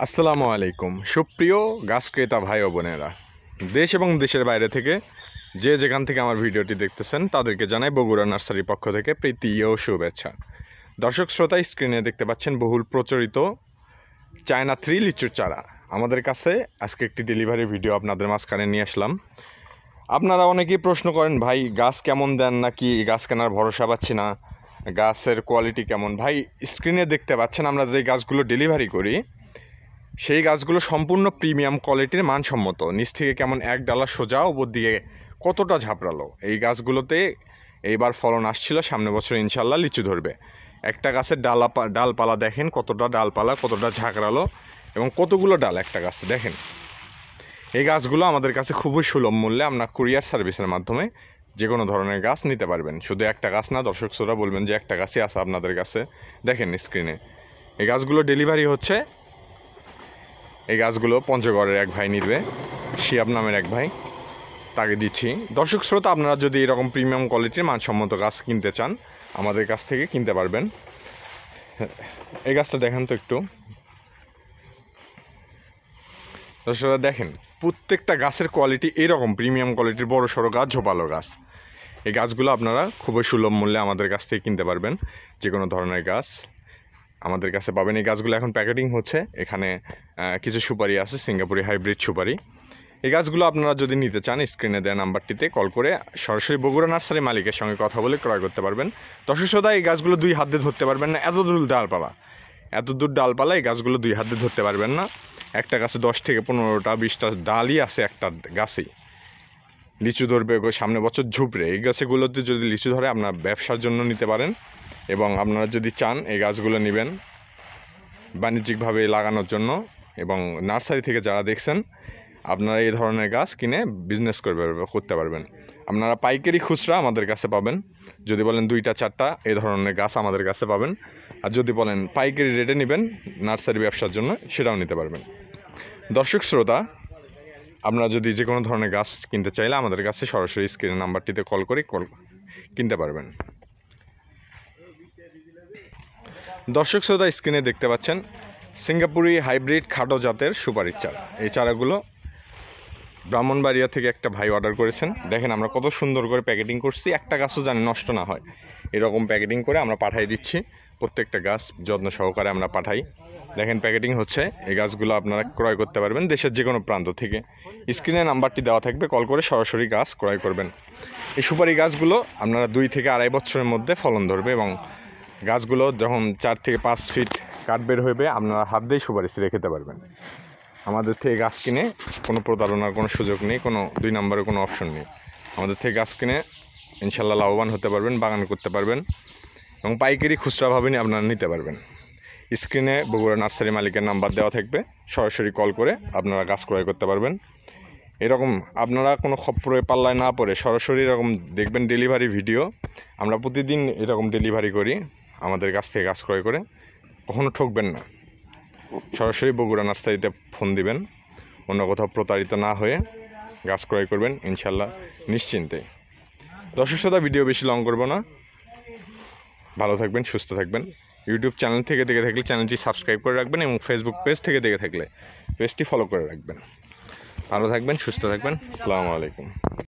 আসসালামু আলাইকুম সুপ্রিয় গাছ ক্রেতা ভাই ও বোনেরা, দেশ এবং দেশের বাইরে থেকে যে যেখান থেকে আমার ভিডিওটি দেখতেছেন তাদেরকে জানাই বগুড়া নার্সারির পক্ষ থেকে প্রীতি ও শুভেচ্ছা। দর্শক শ্রোতা, স্ক্রিনে দেখতে পাচ্ছেন বহুল প্রচলিত চায়না 3 লিচুর চারা। আমাদের কাছে আজকে একটি ডেলিভারি ভিডিও আপনাদের মাঝখানে নিয়ে আসলাম। আপনারা অনেকেই প্রশ্ন করেন, ভাই গাছ কেমন দেন, নাকি গাছ কেনার ভরসা পাচ্ছি না, গাছের কোয়ালিটি কেমন। ভাই, স্ক্রিনে দেখতে পাচ্ছেন আমরা যে গাছগুলো ডেলিভারি করি সেই গাছগুলো সম্পূর্ণ প্রিমিয়াম কোয়ালিটির, মানসম্মত। নিচ থেকে কেমন এক ডালা সোজা, ওপর দিকে কতটা ঝাপড়ালো। এই গাছগুলোতে এইবার ফলন আসছিল, সামনে বছর ইনশাল্লাহ লিচু ধরবে। একটা গাছের ডালপালা দেখেন, কতটা ডালপালা, কতটা ঝাঁকড়ালো এবং কতগুলো ডাল একটা গাছে দেখেন। এই গাছগুলো আমাদের কাছে খুবই সুলভ মূল্যে আমরা কুরিয়ার সার্ভিসের মাধ্যমে যে কোনো ধরনের গাছ নিতে পারবেন। শুধু একটা গাছ না, দর্শক শ্রোতা বলবেন যে একটা গাছই আছে আপনাদের কাছে। দেখেন স্ক্রিনে এই গাছগুলো ডেলিভারি হচ্ছে। এই গাছগুলো পঞ্চগড়ের এক ভাই নিবে, শিয়াব নামের এক ভাই, তাকে দিচ্ছি। দর্শক শ্রোতা, আপনারা যদি এরকম প্রিমিয়াম কোয়ালিটির মানসম্মত গাছ কিনতে চান আমাদের কাছ থেকে কিনতে পারবেন। এই গাছটা দেখেন তো একটু। দর্শকরা দেখেন, প্রত্যেকটা গাছের কোয়ালিটি এরকম প্রিমিয়াম কোয়ালিটির, বড় সড়ো গাছ, ঝোপালো গাছ। এই গাছগুলো আপনারা খুবই সুলভ মূল্যে আমাদের কাছ থেকে কিনতে পারবেন। যে কোনো ধরনের গাছ আমাদের কাছে পাবেন। এই গাছগুলো এখন প্যাকেটিং হচ্ছে। এখানে কিছু সুপারি আছে, সিঙ্গাপুরি হাইব্রিড সুপারি। এই গাছগুলো আপনারা যদি নিতে চান স্ক্রিনে দেওয়া নাম্বারটিতে কল করে সরাসরি বগুড়া নার্সারি মালিকের সঙ্গে কথা বলে ক্রয় করতে পারবেন। দর্শক শ্রোতা, এই গাছগুলো দুই হাত দিয়ে ধরতে পারবেন না, এত দূর ডালপালা এই গাছগুলো দুই হাত দিয়ে ধরতে পারবেন না। একটা গাছে 10 থেকে 15টা 20টা ডালই আছে একটা গাছেই। লিচু ধরবে সামনে বছর ঝুপড়ে। এই গাছগুলোতে যদি লিচু ধরে আপনার ব্যবসার জন্য নিতে পারেন, এবং আপনারা যদি চান এই গাছগুলো নেবেন বাণিজ্যিকভাবে লাগানোর জন্য, এবং নার্সারি থেকে যারা দেখছেন আপনারা এই ধরনের গাছ কিনে বিজনেস করতে পারবেন। আপনারা পাইকারি খুচরা আমাদের কাছে পাবেন। যদি বলেন 2টা 4টা এই ধরনের গাছ আমাদের কাছে পাবেন। আর যদি বলেন পাইকারি রেটে নেবেন নার্সারি ব্যবসার জন্য, সেটাও নিতে পারবেন। দর্শক শ্রোতা, আপনারা যদি যে কোনো ধরনের গাছ কিনতে চাইলে আমাদের কাছে সরাসরি স্ক্রিনের নাম্বারটিতে কল করে কিনতে পারবেন। দর্শক শ্রোতা, স্ক্রিনে দেখতে পাচ্ছেন সিঙ্গাপুরি হাইব্রিড খাটো জাতের সুপারির চারা। এই চারাগুলো ব্রাহ্মণবাড়িয়া থেকে একটা ভাই অর্ডার করেছেন। দেখেন আমরা কত সুন্দর করে প্যাকেটিং করছি, একটা গাছও যেন নষ্ট না হয় এরকম প্যাকেটিং করে আমরা পাঠাই দিচ্ছি। প্রত্যেকটা গাছ যত্ন সহকারে আমরা পাঠাই। দেখেন প্যাকেটিং হচ্ছে। এই গাছগুলো আপনারা ক্রয় করতে পারবেন দেশের যে কোনো প্রান্ত থেকে। স্ক্রিনে নাম্বারটি দেওয়া থাকবে, কল করে সরাসরি গাছ ক্রয় করবেন। এই সুপারি গাছগুলো আপনারা 2 থেকে 2.5 বছরের মধ্যে ফলন ধরবে, এবং গাছগুলো যখন 4 থেকে 5 ফিট কাঠ বের হইবে আপনারা হাত দিয়ে সুপারি ছিঁড়ে খেতে পারবেন। আমাদের থেকে গাছ কিনে কোনো প্রতারণার কোনো সুযোগ নেই, কোনো 2 নম্বরের কোনো অপশন নেই। আমাদের থেকে গাছ কিনে ইনশাল্লাহ লাভবান হতে পারবেন, বাগান করতে পারবেন, এবং পাইকারি খুচরাভাবে আপনারা নিতে পারবেন। স্ক্রিনে বগুড়া নার্সারি মালিকের নাম্বার দেওয়া থাকবে, সরাসরি কল করে আপনারা গাছ ক্রয় করতে পারবেন। এরকম আপনারা কোনো খপ্পরে পাল্লায় না পড়ে সরাসরি এরকম দেখবেন ডেলিভারি ভিডিও। আমরা প্রতিদিন এরকম ডেলিভারি করি। আমাদের কাছ থেকে গাছ ক্রয় করে কখনো ঠকবেন না। সরাসরি বগুড়া নার্সারিতে ফোন দিবেন, অন্য কোথাও প্রতারিত না হয়ে গাছ ক্রয় করবেন ইনশাল্লাহ নিশ্চিন্তে। দর্শক শ্রোতা, ভিডিও বেশি লং করব না। ভালো থাকবেন, সুস্থ থাকবেন। ইউটিউব চ্যানেল থেকে দেখে থাকলে চ্যানেলটি সাবস্ক্রাইব করে রাখবেন, এবং ফেসবুক পেজ থেকে দেখে থাকলে পেজটি ফলো করে রাখবেন। ভালো থাকবেন, সুস্থ থাকবেন। আসসালামু আলাইকুম।